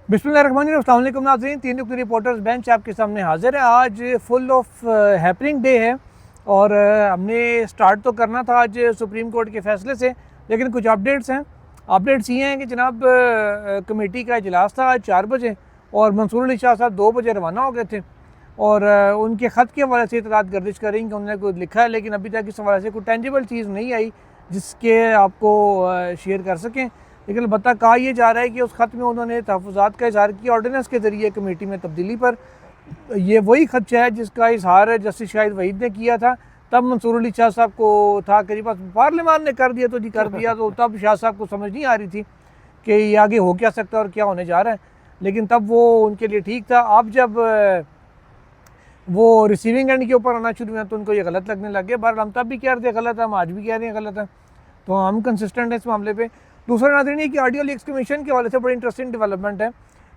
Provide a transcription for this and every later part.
बिस्मिल्लाहिर्रहमानिर्रहीम, अस्सलाम वालेकुम नाज़रीन। तीन नुक्ते रिपोर्टर्स बेंच आपके सामने हाजिर है। आज फुल ऑफ हैपनिंग डे है और हमने स्टार्ट तो करना था आज सुप्रीम कोर्ट के फ़ैसले से, लेकिन कुछ अपडेट्स हैं। अपडेट्स ये हैं कि जनाब कमेटी का इजलास था आज 4 बजे और मंसूर अली शाह साहब 2 बजे रवाना हो गए थे और उनके ख़त के हवाले से इत्तलात गर्दिश करेंगे, उन्होंने कुछ लिखा है, लेकिन अभी तक इस हवाले से कोई टेंजिबल चीज़ नहीं आई जिसके आपको शेयर कर सकें। लेकिन अलबत्ता कहा यह जा रहा है कि उस ख़त में उन्होंने तहफ़्फ़ुज़ात का इज़हार किया ऑर्डिनेंस के ज़रिए कमेटी में तब्दीली पर। ये वही खदशा है जिसका इजहार जस्टिस शाहिद वहीद ने किया था। तब मंसूर अली शाह साहब को था कि बस पार्लियामान ने कर दिया तो जी कर दिया, तो तब शाह साहब को समझ नहीं आ रही थी कि ये आगे हो क्या सकता है और क्या होने जा रहा है, लेकिन तब वो उनके लिए ठीक था। अब जब वो रिसीविंग एंड के ऊपर आना शुरू हुआ तो उनको ये गलत लगने लग गया। बहरहाल हम तब भी कह रहे थे गलत है, हम आज भी कह रहे हैं गलत है, तो हम कंसिस्टेंट हैं इस मामले पे। दूसरा नाज़रीन है कि ऑडियो लीक्स कमीशन के हवाले से बड़ी इंटरेस्टिंग डेवलपमेंट है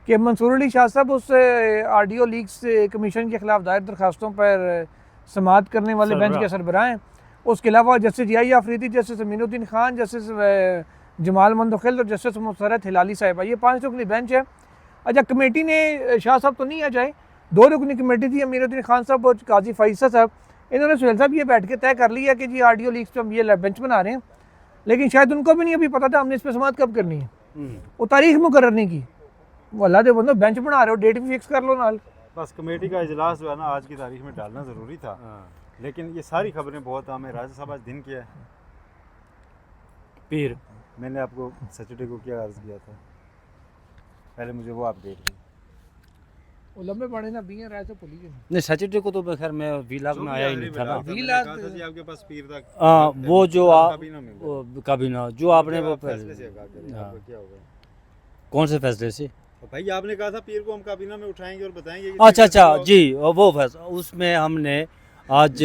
कि मंसूर अली शाह साहब उस ऑडियो लीक्स कमीशन के ख़िलाफ़ दायर दरखास्तों पर समाअत करने वाले बेंच के सरबराह हैं। उसके अलावा justice Yahya Afridi, justice Aminuddin Khan, justice Jamal Mandokhail और जस्टिस मुसर्रत हिलाली साहिबा, ये 5 रुकनी बेंच है। अच्छा, कमेटी ने शाह साहब तो नहीं आ जाए, 2 रुकनी कमेटी थी, अमीनुद्दीन खान साहब और काजी फ़ाइज़ा साहब। इन्होंने सुहेल साहब ये बैठ के तय कर लिया कि जी ऑडियो लीक्स पर हम ये बेंच बना रहे हैं, लेकिन शायद उनको भी नहीं अभी पता था हमने इस पर समाअत कब करनी है। वो तारीख मुकर्रर नहीं की, वो अल्लाह दे बंदो बेंच बना रहे हो, डेट भी फिक्स कर लो नाल। बस कमेटी का इजलास जो है ना आज की तारीख में डालना ज़रूरी था, लेकिन ये सारी खबरें बहुत आम है। राजा साहब आज दिन किया है पीर, मैंने आपको सैटरडे को क्या अर्ज़ किया था, पहले मुझे वो अपडेट दी। वो लंबे पड़े ना बीए राय से भूल गए। नहीं सैटरडे को तो खैर मैं वीलाग में आया ही नहीं था ना। आपके पास पीर तक वो जो कभी ना जो आपने वो फैसले से आगाह करें, हाँ। आपको क्या होगा? कौन से फैसले से? भाई आपने कहा था पीर को हम काबीना में उठाएंगे और बताएंगे कि अच्छा जी, वो फैसला उसमें हमने आज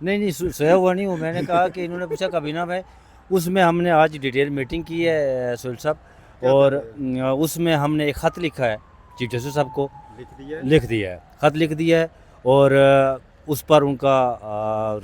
नहीं सोया हुआ नहीं हूँ। मैंने कहा कि इन्होंने पूछा काबीना में, उसमें हमने आज डिटेल मीटिंग की है सोहेल साहब, और उसमें हमने एक ख़त लिखा है चीफ जस्टिस साहब को, लिख दिया है, ख़त लिख दिया है, और उस पर उनका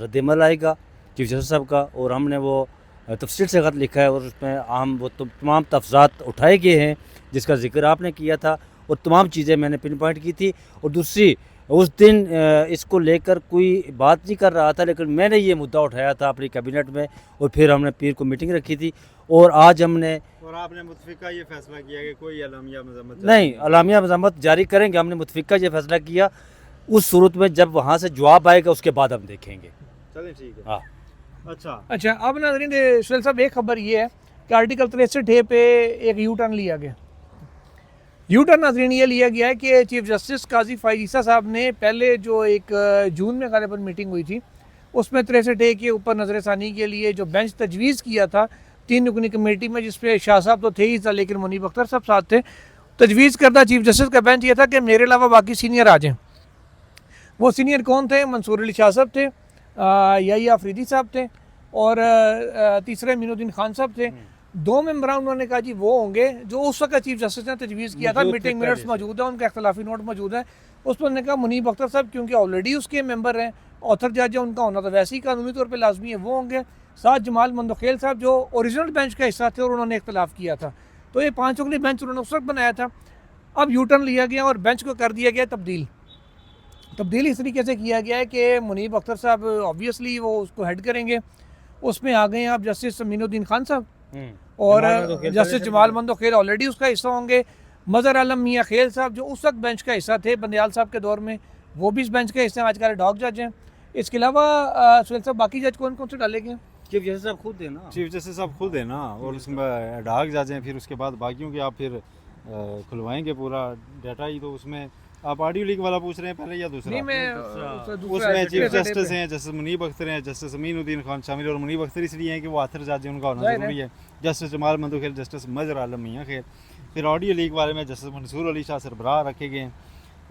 रद्दमल आएगा चीफ जस्टिस साहब का, और हमने वो तफसील से ख़त लिखा है और उसमें हम वो तमाम तफज़ात उठाए गए हैं जिसका जिक्र आपने किया था, और तमाम चीज़ें मैंने पिन पॉइंट की थी। और दूसरी, उस दिन इसको लेकर कोई बात नहीं कर रहा था, लेकिन मैंने ये मुद्दा उठाया था अपनी कैबिनेट में, और फिर हमने पीर को मीटिंग रखी थी, और आज हमने और आपने मुतफिका ये फैसला किया कि कोई अलामिया मज़म्मत नहीं अलामिया मज़म्मत जारी करेंगे। हमने मुतफिका ये फैसला किया, उस सूरत में जब वहाँ से जवाब आएगा उसके बाद हम देखेंगे। चलें ठीक है। हाँ अच्छा, अब नाज़रीन सुहेल साहब एक खबर ये है कि आर्टिकल 63 पे एक यू टर्न लिया गया। यू टर्न नाज़रीन ये लिया गया है कि चीफ जस्टिस काजी फ़ाइज़ा साहब ने पहले जो एक जून में गालिबन मीटिंग हुई थी उसमें 63 के ऊपर नज़रसानी के लिए जो बेंच तजवीज़ किया था 3 रुकनी कमेटी में, जिसपे शाह साहब तो थे ही था लेकिन मुनीब अख्तर साहब साथ थे, तजवीज़ करता चीफ जस्टिस का बेंच ये था कि मेरे अलावा बाकी सीनियर आ जाएँ। वो सीनियर कौन थे? मंसूर अली शाह साहब थे, याहिया अफरीदी साहब थे, और तीसरे अमीनुद्दीन खान साहब थे। 2 मेंबरान उन्होंने कहा जी वो होंगे जो उस वक्त चीफ जस्टिस ने तजवीज़ किया था। मीटिंग मिनट्स मौजूद है, उनका इख्तलाफी नोट मौजूद है। उस पर उन्होंने कहा मुनीब अख्तर साहब क्योंकि ऑलरेडी उसके मेंबर हैं, ऑथर जज है, उनका होना तो वैसे ही कानूनी तौर पर लाजमी है, वो होंगे। साथ जमाल मंदोखिल साहब जो ओरिजिनल बेंच का हिस्सा थे और उन्होंने इख्तलाफ किया था, तो ये 5 रुकनी बेंच उन्होंने उस वक्त बनाया था। अब यू टर्न लिया गया और बेंच को कर दिया गया तब्दील इस तरीके से किया गया है कि मुनीब अख्तर साहब ऑब्वियसली वो उसको हेड करेंगे, उसमें आ गए हैं आप जस्टिस अमीनुद्दीन खान साहब, और जस्टिस जमाल मंदोखिल ऑलरेडी उसका हिस्सा होंगे। मज़हर आलम मियाँ खेल साहब जो उस वक्त बेंच का हिस्सा थे बंदयाल साहब के दौर में, वो भी इस बेंच के हिस्से में आजकल डॉग जज हैं। इसके अलावा सुहेल साहब बाकी जज कौन कौन से डाले गए? चीफ जस्टिस साहब खुद है ना, चीफ जस्टिस साहब खुद है ना, और उसमें डाक जज हैं, फिर उसके बाद बाकियों के आप फिर खुलवाएंगे पूरा डाटा ही। तो उसमें आप ऑडियो लीक वाला पूछ रहे हैं पहले या दूसरा? नहीं, मैं उसमें चीफ जस्टिस हैं, जस्टिस मुनीब अख्तर हैं, जस्टिस अमीनुद्दीन खान शामिल, और मुनीब अख्तर इसलिए हैं कि वो आथर जज हैं, उनका होना ज़रूरी है। Justice Jamal Mandokhail, justice Mazhar Alam Miankhel. फिर ऑडियो लीक वाले में जस्टिस मंसूर अली शाह सरबराह रखे गए हैं,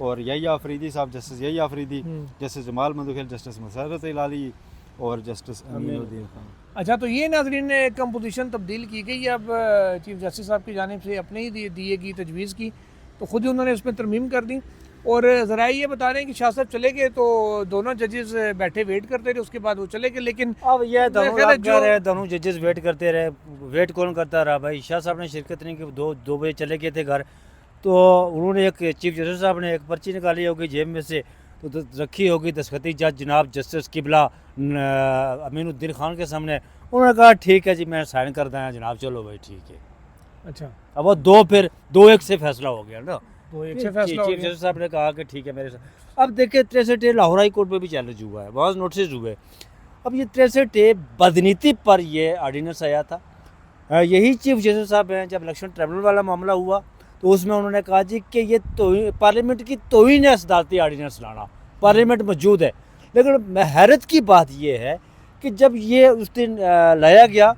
और याहिया अफरीदी साहब, justice Yahya Afridi, justice Jamal Mandokhail, justice Musarrat Hilali, और जस्टिस अमीनुद्दीन खान। अच्छा, तो ये नाज़रीन ने कंपोजिशन तब्दील की गई। अब चीफ जस्टिस साहब की जानिब से अपने ही दिए गई तजवीज़ की, तो ख़ुद ही उन्होंने उसमें तरमीम कर दी। और ज़रा ये बता रहे हैं कि शाह साहब चले गए तो दोनों जजेस बैठे वेट करते रहे, उसके बाद वो चले गए। लेकिन अब ये दोनों जजेस वेट करते रहे। वेट कौन करता रहा भाई? शाह साहब ने शिरकत नहीं की, 2 बजे चले गए थे घर, तो उन्होंने एक चीफ जस्टिस साहब ने एक पर्ची निकाली होगी जेब में से, तो रखी होगी दस्तखती जज जनाब जस्टिस किबला अमीनुद्दीन खान के सामने। उन्होंने कहा ठीक है जी मैं साइन कर दें जनाब, चलो भाई ठीक है। अच्छा, अब वो 2-1 से फैसला हो गया ना। तो एक से फैसला हो चीफ गया। जस्टिस साहब ने कहा कि ठीक है मेरे साथ। अब देखिए 63 लाहौर हाई कोर्ट में भी चैलेंज हुआ है, बहुत नोटिस हुए। अब ये 63 बदनीति पर ये ऑर्डिनेंस आया था। यही चीफ जस्टिस साहब हैं, जब इलेक्शन ट्रिब्यूनल वाला मामला हुआ तो उसमें उन्होंने कहा जी कि ये पार्लियामेंट की तौहीन है सदारती ऑर्डिनेंस लाना, पार्लियामेंट मौजूद है। लेकिन हैरत की बात ये है कि जब ये उस दिन लाया गया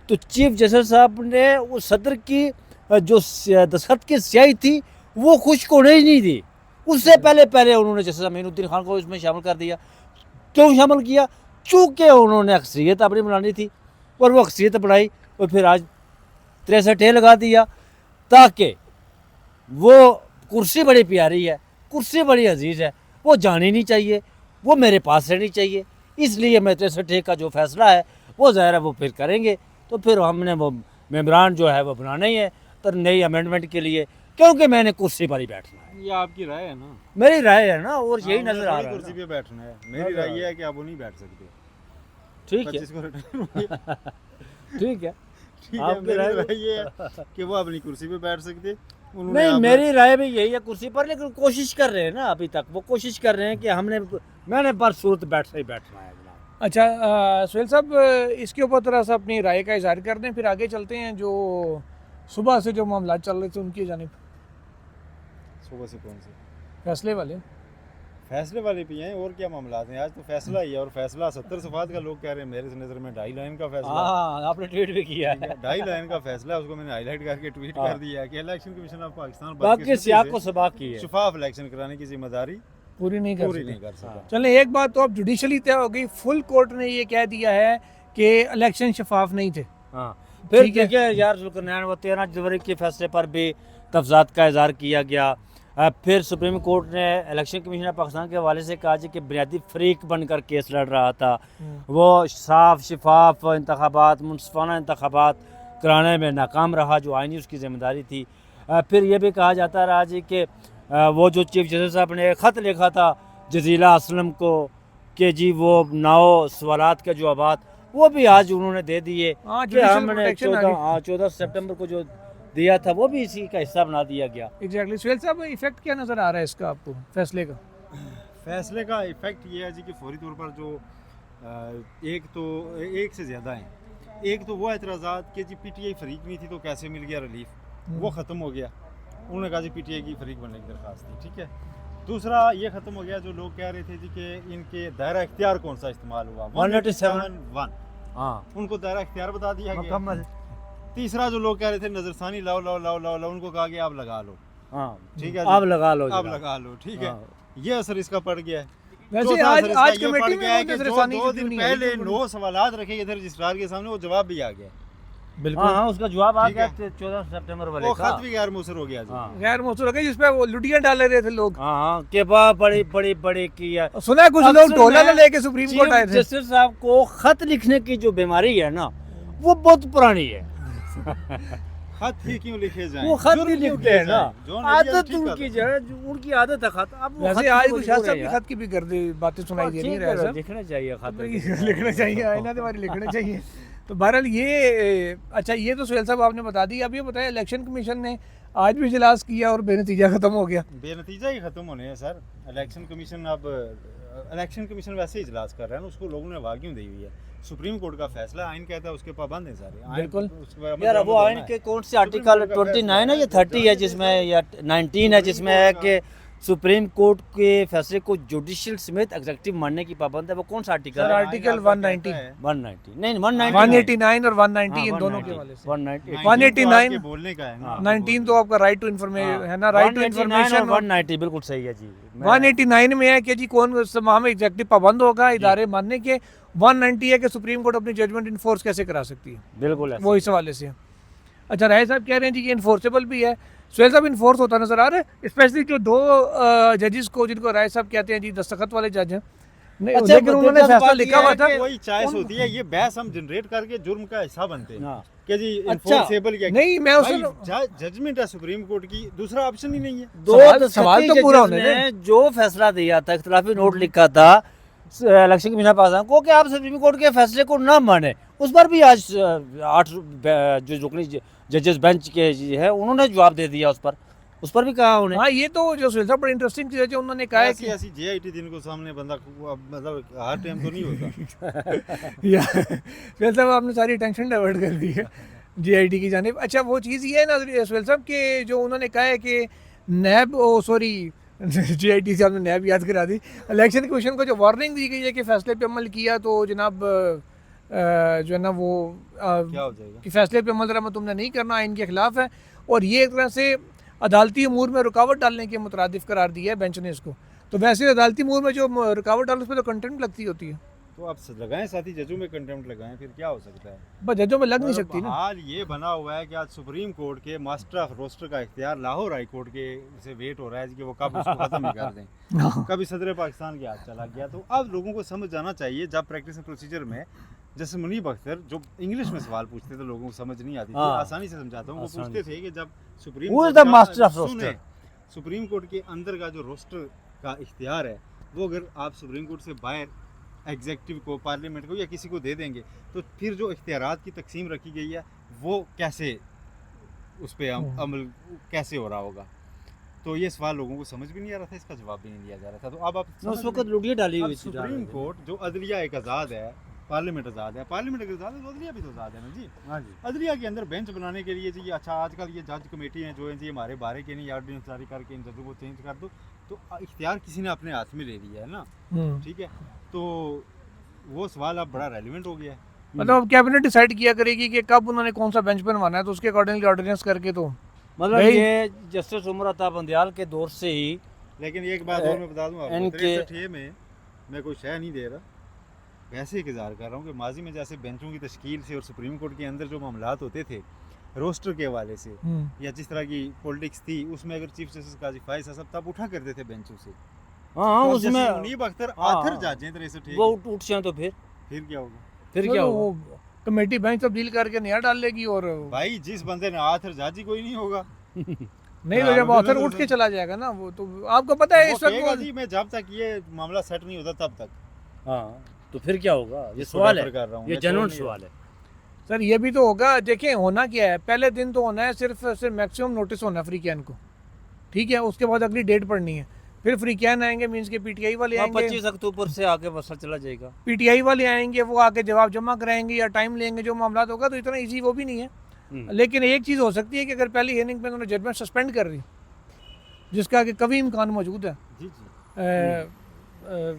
तो चीफ जस्टिस साहब ने उस सदर की जो दस्तखत की स्याही थी वो खुश्क होने ही नहीं दी। उससे पहले उन्होंने जस्टिस अमीनुद्दीन खान को इसमें शामिल कर दिया। क्यों शामिल किया? चूँकि उन्होंने अक्सरियत अपनी बनानी थी और वो अक्सरियत बनाई और फिर आज 63 लगा दिया, ताकि वो कुर्सी बड़ी प्यारी है, कुर्सी बड़ी अजीज़ है, वो जानी नहीं चाहिए, वो मेरे पास रहनी चाहिए। इसलिए मैं 63 का जो फैसला है वो ज़ाहिर है वो फिर करेंगे। तो फिर हमने वो मेम्बरान जो है वो बनाना ही है तो नई अमेंडमेंट के लिए, क्योंकि मैंने कुर्सी पर ही बैठना है। ये आपकी राय है ना, मेरी राय है ना, और यही नज़र आ रहा है कुर्सी ना। पे बैठना है। मेरी राय ये है कि आप वो नहीं बैठ सकते। ठीक है 25 को रिटायर होंगे। ठीक है, ठीक है, आपकी मेरी राय राय ये है कि वो अपनी कुर्सी पे बैठ सकते। उन्होंने नहीं, आप- मेरी राय भी यही है कुर्सी पर, लेकिन कोशिश कर रहे हैं ना, अभी तक वो कोशिश कर रहे हैं कि मैंने पर सूरत बैठना ही बैठना है जनाब। अच्छा सुहेल साहब, इसके ऊपर थोड़ा सा अपनी राय का इजहार कर दें, फिर आगे चलते हैं। जो सुबह से जो मामला चल रहे थे उनकी जानिब, सुबह से कौन से फैसले वाले। फैसले वाले भी हैं, और क्या मामला हैं? आज तो फैसला ही है, और फैसला 70 सफात का लोग कह रहे हैं। मेरे नज़र में 2.5 लाइन का फैसला है। हाँ, आपने ट्वीट भी किया है। 2.5 लाइन का फैसला है, उसको मैंने हाईलाइट करके ट्वीट हाँ। कर दिया है कि इलेक्शन कमीशन ऑफ पाकिस्तान बाकी सियाक को सबाक की है। शफाफ इलेक्शन कराने की जिम्मेदारी पूरी नहीं पूरी नहीं कर कर सका। चलें, एक बात तो अब जुडिशली तय हो गई, फुल कोर्ट ने ये कह दिया है कि इलेक्शन शफाफ नहीं थे। हाँ, फिर ठीक है। देखिए यार जुल्करनैन वो 13 जनवरी के फैसले पर भी तफजात का इजहार किया गया। फिर सुप्रीम कोर्ट ने इलेक्शन कमीशन ऑफ पाकिस्तान के हवाले से कहा जी कि बुनियादी फरीक बनकर केस लड़ रहा था, वो साफ शफाफ इंतखाबात मुनसिफाना इंतखाबात कराने में नाकाम रहा, जो आइनी उसकी जिम्मेदारी थी। फिर ये भी कहा जाता रहा जी कि वो जो चीफ जस्टिस साहब ने ख़त लिखा था जजीला असलम को कि जी वो 9 सवालात के जवाबात, वो भी आज उन्होंने दे दिए हाँ, कि judicial हमने protection आ गई। 14 सितंबर को जो दिया था वो भी इसी का हिस्सा बना दिया गया। एग्जैक्टली। सुहेल साहब, इफेक्ट क्या नज़र आ रहा है इसका आपको फैसले का? फैसले का इफेक्ट ये है जी कि फौरी तौर पर जो एक से ज़्यादा हैं। एक तो वो एतराज़ात कि जी पीटीआई फरीक नहीं थी तो कैसे मिल गया रिलीफ, वो ख़त्म हो गया। उन्होंने कहा जी पीटीआई की फरीक बनने की दरख्वास्त थी, ठीक है। दूसरा ये ख़त्म हो गया जो लोग कह रहे थे जी कि इनके दायरा इख्तियार कौन सा इस्तेमाल हुआ, 187 हाँ, उनको दायरा इख्तियार बता दिया गया। मुकम्मल। तीसरा जो लोग कह रहे थे नजरसानी लाओ लाओ लाओ लाओ लाओ, उनको कहा कि आप लगा लो, हाँ ठीक है, आप लगा लो आप जनाब। लगा लो, ठीक है। हाँ। ये असर इसका पड़ गया है। वैसे चौथा आज असर इसका आज ये कमेटी पड़ में गया है वो कि नजरसानी दो की दिन नहीं आई पहले थी। 9 सवालात रखे गए थे रजिस्ट्रार के सामने, वो जवाब भी आ गया। बिल्कुल। हाँ, उसका जवाब आ ठीक गया है। 14 सितंबर वाले वो का। खत भी गैर मुसर हो गया जी। हाँ गैर मौसूल हो गई, जिसपे वो लुटियां डाल रहे थे लोग। हाँ, के बाद बड़ी बड़ी बड़ी की है। सुना है कुछ अब लोग सुन ढोला मैं- लेके सुप्रीम कोर्ट आए थे। जस्टिस साहब को खत लिखने की जो बीमारी है ना वो बहुत पुरानी है। खत ही क्यों लिखे जाएं? वो खत जुर्म भी क्यों लिखते किए हैं ना, जाएं? जो नहीं लिया आदत ठीक उनकी कर जो है, उनकी आदत है खत। अब वो वैसे खत आज की कुछ शाह मजबूर साहब है की यार। खत की भी गर्द बातें सुनाई दे रही ठीक है है, साहब। लिखना चाहिए खत। लिखना चाहिए, आईना तुम्हारी लिखना चाहिए। तो बहरहाल ये अच्छा, ये तो सुहेल साहब आपने बता दी। अब ये बताया इलेक्शन कमीशन ने आज भी इजलास किया और बेनतीजा खत्म हो गया। बेनतीजा ही खत्म होने हैं सर। इलेक्शन कमीशन अब इलेक्शन कमीशन वैसे ही इजलास कर रहा है ना, उसको लोगों ने हवा क्यों दी हुई है? सुप्रीम कोर्ट का फैसला, आइन कहता है उसके पाबंद हैं सारे। आइन बिल्कुल। उस पर अमल यार दरामद वो आइन होना के है। कौन से आर्टिकल 29 है या 30 है जिसमें, या 19 है जिसमें है कि सुप्रीम कोर्ट के फैसले को जुडिशियल समेत एग्जीक्यूटिव मानने की पाबंद है। वो कौन सा आर्टिकल सर, है? आर्टिकल आइन आपका 190 कहता है- 190 नहीं 190 189 और 190 हाँ, इन दोनों 190, के वाले से। 190 19 तो 189 आपके बोलने का है ना। 19 तो आपका राइट टू इन्फॉर्मेशन है ना, राइट टू 189 और इन्फॉर्मेशन। 190 बिल्कुल सही है जी। मैं- 189 में है कि जी कौन तमाम एग्जेक्टिव पाबंद होगा इदारे मानने के। 190 है कि सुप्रीम कोर्ट अपनी जजमेंट इन्फोर्स कैसे करा सकती है, बिल्कुल ऐसा। वो इस हवाले से है। अच्छा, राय साहब कह रहे हैं जी कि इन्फोर्सेबल भी है। सुहेल साहब, इन्फोर्स होता नजर आ रहा है, स्पेशली जो 2 जजेस को जिनको राय साहब कहते हैं जी दस्तखत वाले जज हैं, नहीं, अच्छा, लेकिन उन्होंने दिलचस्प फैसला बात लिखा ये हुआ है था। कि- वही चॉइस होती है, ये बहस हम जनरेट करके जुर्म का हिस्सा बनते हैं हाँ। कि जी अच्छा। इन्फोर्सेबल क्या नहीं, मैं जजमेंट है सुप्रीम कोर्ट की, दूसरा ऑप्शन ही नहीं है। दो सवाल तो पूरा होने ने जो फैसला दिया था, इख्तिलाफी नोट लिखा था इलेक्शन कमीशन पाकिस्तान को कि आप सुप्रीम कोर्ट के फैसले को ना माने, उस पर भी आज 8 जो रुकनी जजेस बेंच के है उन्होंने जवाब दे दिया उस पर भी कहा उन्हें। हाँ, ये तो जो सुहेल साहब बड़ी इंटरेस्टिंग चीज़ है जो उन्होंने कहा है ऐसी कि ऐसी जेआईटी दिन को सामने बंदा मतलब हर टाइम तो नहीं होता। या सुहेल साहब आपने सारी टेंशन डाइवर्ट कर दी है जीआईटी की जानिब। अच्छा, वो चीज़ ये है ना सुहेल साहब कि जो उन्होंने कहा है कि नैब जीआईटी से आपने नैब याद करा दी। इलेक्शन कमीशन को जो वार्निंग दी गई है कि फैसले पे अमल किया तो जनाब जो है ना वो क्या हो जाएगा? कि फैसले पे अमल जरा तुमने नहीं करना, आइन के खिलाफ है, और ये एक तरह से अदालती अमूर में रुकावट डालने के मुतरादिफ करार दिया है बेंच ने इसको। तो वैसे अदालती अमूर में जो रुकावट डालने उस पर तो कंटेम्प्ट लगती होती है, तो आप लगाएं, साथी जजों में कंटेम्प्ट लगाएं, फिर क्या हो सकता है? बस जजों में लग नहीं और सकती ना। हाल ये बना हुआ है कि आज सुप्रीम कोर्ट के मास्टर ऑफ रोस्टर का इख्तियार लाहौर हाई कोर्ट के से वेट हो रहा है कि वो कब उसको खत्म ही कर दें। कभी सदर पाकिस्तान के हाथ चला गया। तो अब लोगों को समझ जाना चाहिए, जब प्रैक्टिस प्रोसीजर में जैसे मुनीब अख्तर जो इंग्लिश में सवाल पूछते थे, लोगों को समझ नहीं आती थी, हाँ। आसानी से समझाता हूँ। वो पूछते थे कि जब supreme Who is court the का- master of सुने, roster? सुप्रीम कोर्ट के अंदर का जो रोस्टर का इख्तियार है, वो अगर आप सुप्रीम कोर्ट से बाहर एग्जेक्टिव को, पार्लियामेंट को या किसी को दे देंगे, तो फिर जो इख्तियारात की तकसीम रखी गई है वो कैसे उस पर अमल कैसे हो रहा होगा? तो ये सवाल लोगों को समझ भी नहीं आ रहा था, इसका जवाब भी नहीं दिया जा रहा था। तो अब आप उस वक्त लुटिया डाली अब हुई थी। सुप्रीम कोर्ट जो अदलिया एक आज़ाद है, पार्लियामेंट आज़ाद है, पार्लियामेंट अगर आज़ाद है तो अदलिया भी तो आज़ाद है ना जी। हाँ जी। अदलिया के अंदर बेंच बनाने के लिए जी, अच्छा आजकल ये जज कमेटी हैं जो हैं जी हमारे बारे के नहीं, ऑर्डिनेंस जारी करके इन जजों को चेंज कर दो, तो इख्तियार किसी ने अपने हाथ में ले लिया है ना, ठीक है। तो वो सवाल अब बड़ा रेलिवेंट हो गया है। मतलब अब कैबिनेट डिसाइड किया करेगी कि कब उन्होंने कौन सा बेंच बनवाना है, तो उसके अकॉर्डिंगली ऑर्डिनेंस करके तो मतलब भाई- ये जस्टिस उमर अता बंदयाल के दौर से ही लेकिन एक बात और मैं बता दूं आपको, इनके- 63 में मैं कोई शय नहीं दे रहा, वैसे इंतजार कर रहा हूँ कि माजी में जैसे बेंचों की तश्कील से और सुप्रीम कोर्ट के अंदर जो मामलात होते थे रोस्टर के हवाले से या जिस तरह की पॉलिटिक्स थी, उसमें अगर चीफ जस्टिस काजी फाइज साहब तब उठा करते थे बेंचों से, हाँ तो उसमें जस्टिस मुनीब अख्तर हाँ, आखिर जज हैं 63 वो उठ जाए तो फिर क्या होगा? क्या तो होगा? वो कमेटी बेंच तब्दील करके नया डाल लेगी और भाई जिस बंदे ने आखिर जज ही कोई नहीं होगा, नहीं तो जब ऑथर उठ के चला जाएगा ना, वो तो आपको पता है वो इस वक्त कहेगा वो- जी मैं जब तक ये मामला सेट नहीं होता तब तक हाँ तो फिर क्या होगा? ये इसको सवाल रेफर है, कर रहा हूँ, ये मैं जेन्युइन छोड़ नहीं सवाल है। सर ये भी तो होगा। देखें होना क्या है, पहले दिन तो होना है सिर्फ मैक्सिमम नोटिस होना है फ्री कैन को, ठीक है। उसके बाद अगली डेट पड़नी है, फिर फ्री कैन आएंगे, मीन्स के पीटीआई वाले आएंगे, 25 अक्टूबर से आगे मसला चला जाएगा। पीटीआई वाले आएंगे, वो आके जवाब जमा कराएंगे या टाइम लेंगे, जो मामला होगा। तो इतना इजी वो भी नहीं है। लेकिन एक चीज़ हो सकती है कि अगर पहली हियरिंग पे उन्होंने जजमेंट सस्पेंड कर दी, जिसका कि कभी इम्कान मौजूद है। जी जी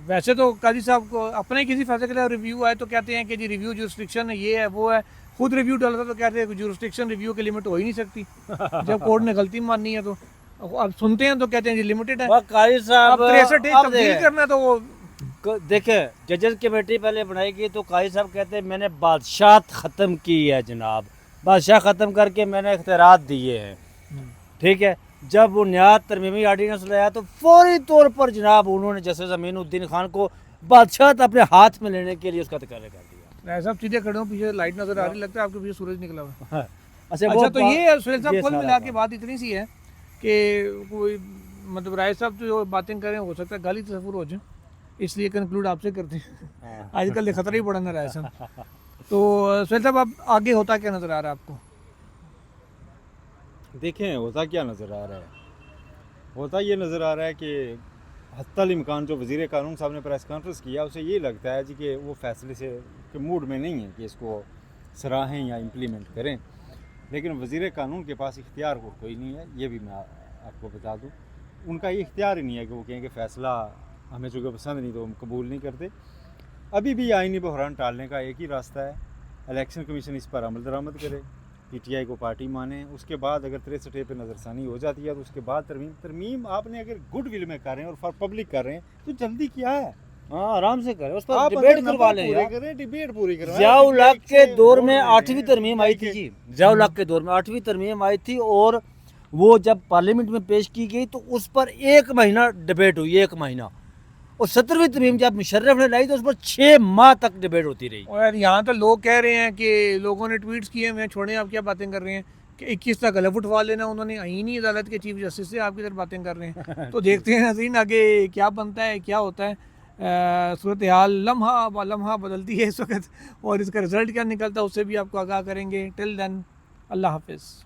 वैसे तो काजी साहब को अपने किसी फैसले के लिए रिव्यू आए तो कहते हैं कि जी रिव्यू जुरिस्डिक्शन है, ये है वो है। खुद रिव्यू डालता तो कहते हैं जुरिस्डिक्शन रिव्यू की लिमिट हो ही नहीं सकती जब कोर्ट ने गलती माननी है। तो अब सुनते हैं तो कहते हैं जी लिमिटेड है। वह कारी साहब अब 63 अब तब्दील देखें, करना तो वो देखे जजेस कमेटी पहले बनाई गई तो कारी साहब कहते हैं मैंने बादशाह ख़त्म की है जनाब, बादशाह ख़त्म करके मैंने इख्तियारात दिए हैं, ठीक है। जब वो नया तरमीमी आर्डिनेंस लाया तो फौरी तौर पर जनाब उन्होंने जस्टिस अमीनुद्दीन खान को बादशाह अपने हाथ में लेने के लिए उसका तकर्र कर दिया। ऐसा चीज़ें खड़े हो, पीछे लाइट नजर आ रही, लगता है आपके पीछे सूरज निकला हुआ है। अच्छा अच्छा तो ये सुहेल साहब ये कुल सारा मिला के बात। बात इतनी सी है कि कोई मतलब राय साहब जो बातें करें हो सकता है गाली तस्वुर हो जाए, इसलिए कंक्लूड आपसे करते हैं। आजकल खतरा ही पड़ा ना राय साहब। तो सुहेल साहब अब आगे होता क्या नज़र आ रहा है आपको? देखें होता क्या नज़र आ रहा है, होता ये नज़र आ रहा है कि हत्तल इम्कान जो वज़ीर कानून साहब ने प्रेस कॉन्फ्रेंस किया, उसे ये लगता है जी कि वो फैसले से के मूड में नहीं है कि इसको सराहें या इम्प्लीमेंट करें। लेकिन वज़ीर कानून के पास इख्तियार और कोई नहीं है, ये भी मैं आपको बता दूँ। उनका ये इख्तियार ही नहीं है कि वो कहें कि फ़ैसला हमें चूँकि पसंद नहीं तो हम कबूल नहीं करते। अभी भी आइनी बहरान टालने का एक ही रास्ता है, इलेक्शन कमीशन इस पर अमल दरामद करे, पीटीआई को पार्टी माने, उसके बाद अगर 63 पे नज़रसानी हो जाती है तो उसके बाद तरमीम आपने अगर गुड विल में कर रहे हैं और फॉर पब्लिक कर रहे हैं तो जल्दी क्या है? हाँ आराम से करें, उस पर आप डिबेट अंदर करवा नंबर लें पूरे यार। करें, डिबेट पूरी करें। ज़ियाउल हक के से दौर वोट में ले 8वीं लें, तरमीम आई थी जी, ज़ियाउल हक के दौर में 8वीं तरमीम आई थी और वो जब पार्लियामेंट में पेश की गई तो उस पर 1 महीना डिबेट हुई, 1 महीना। और 17वीं तरमीम जब मुशर्रफ ने लाई तो उस पर 6 माह तक डिबेट होती रही। और यार यहाँ तो लोग कह रहे हैं कि लोगों ने ट्वीट्स किए हुए हैं, छोड़ें आप क्या बातें कर रहे हैं कि 21 तक गलफ उठवा लेना उन्होंने, आईनी अदालत के चीफ जस्टिस से आपकी तरफ बातें कर रहे हैं। तो देखते हैं नाज़रीन आगे क्या बनता है, क्या होता है। सूरत हाल लम्हा ब लम्हा बदलती है इस वक्त, और इसका रिज़ल्ट क्या निकलता है उससे भी आपको आगाह करेंगे। टिल देन अल्लाह हाफिज़।